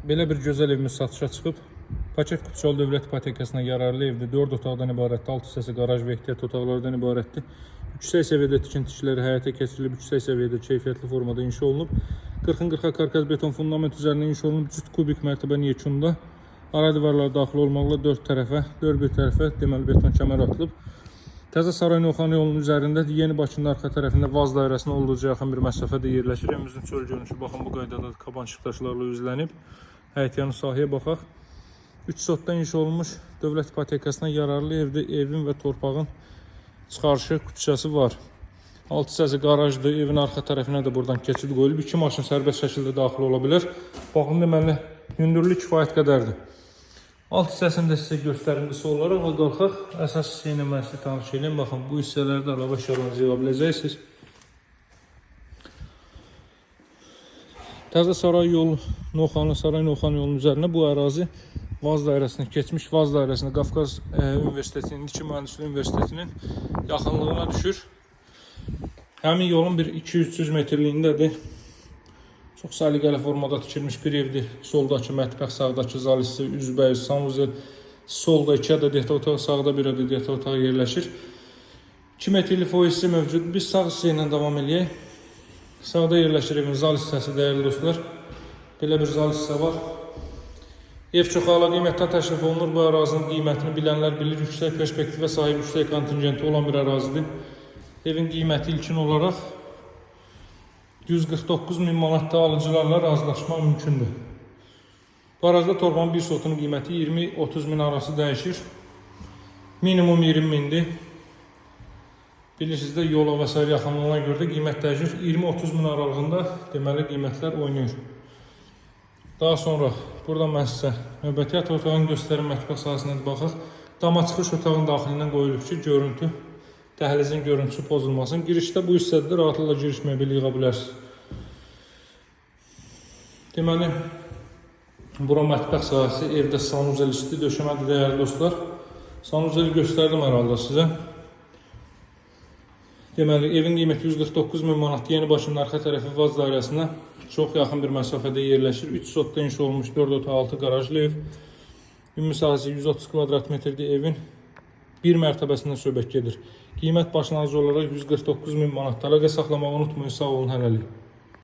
Belə bir gözəl evimiz satışa çıxıb. Paket Kupçalı Dövlət İpotekasına yararlı evdir. 4 otaqdan ibarətdir, 6 hissəsi qaraj və ehtiyat otaqlardan ibarətdir. Yüksək səviyyədə tikinti işləri həyata keçirilib, yüksək səviyyədə keyfiyyətli formada inşa olunub. 40-ın 40-a karkaz beton fundament üzərində inşa olunub, cüt kubik mərtəbə yekunda. Ara divarlar daxil olmaqla 4 bir tərəfə deməli beton kəmər atılıb. Təzə Saray Novxanı yolunun üzərində Yeni Bakının arxa tərəfində Vaz dairəsinə olduqca yaxın bir məsafədə yerləşir. Evimizin çöl görünüşü baxın bu qaydada kabançıq daşlarla üzlənib. Həyətyanı sahəyə baxaq. 3 sotdan inşa olunmuş dövlət ipotekasına yararlı evdə evin və torpağın çıxarışı küçəsi var. 6 hissəsi qarajdır. Evin arxa tərəfinə də buradan keçid qoyulub. 2 maşın sərbəst şəkildə daxil ola bilər. Baxın deməli hündürlük kifayət qədərdir. Alt hissəsini də sizə göstərimlisi olaraq və qalxaq əsas hissəylə mən sizə tanış edeyim. Baxın, bu hissələrdə əlavə əşyalarınızı yığa biləcəksiniz. Təzə Saray yolu, Saray Novxanı yolunun üzərində bu ərazi Vaz dairəsinə keçmiş. Vaz dairəsinə Qafqaz Universitetinin, İndiki Mühəndislik Universitetinin yaxınlığına düşür. Həmin yolun bir 200-300 metrliyindədir. Çox səliqəli formada tikilmiş bir evdir. Soldakı mətbəx, sağdakı zal hissi, üzbəüz, sanuzel, solda 2 ədəd yataq otağı, sağda 1 ədəd yataq otağı yerləşir. 2 metrli foy hissi mövcuddur. Biz sağ hissə ilə davam edək. Sağda yerləşir evin zal hissəsi, dəyərli dostlar. Belə bir zal hissə var. Ev çox əla qiymətdən təşrif olunur. Bu ərazinin qiymətini bilənlər bilir. Yüksək perspektivə sahib, yüksək kontingenti olan bir ərazidir. Evin qiyməti ilkin olaraq 149.000 manatda alıcılarla razılaşmaq mümkündür. Bu arazida torbanın bir sotunun qiyməti 20-30 min arası dəyişir. Minimum 20 mindir. Bilirsiniz də yola və s. yaxınlığına görə də qiymət dəyişir. 20-30 min aralığında deməli qiymətlər oynayır. Daha sonra burada mən sizə növbəti yataq otağını göstərim, mətbəx sahəsinə baxaq. Dama çıxış otağın daxilindən qoyulub ki, görüntü, dəhlizin görüntüsü pozulmasın. Girişdə bu hissədə rahatlıqla giriş mebeli yığa bilərsiniz. Deməli, bura mətbəx sahəsi, evdə sanuzel isti döşəmədir, dəyərli dostlar. Sanuzeli göstərdim hər halda sizə. Deməli, evin qiyməti 149.000 manat. Yeni Bakının arxa tərəfi Vaz dairəsinə çox yaxın bir məsafədə yerləşir. 3 sotda inşa olmuş 4 otaq 6 qarajlı ev. Ümumi sahəsi 130 kvadrat metrdir evin. Bir mərtəbəsindən söhbət gedir. Qiymət başlanğıcı olaraq 149.000 manat. Əlaqə saxlamağı unutmayın. Sağ olun, hələlik.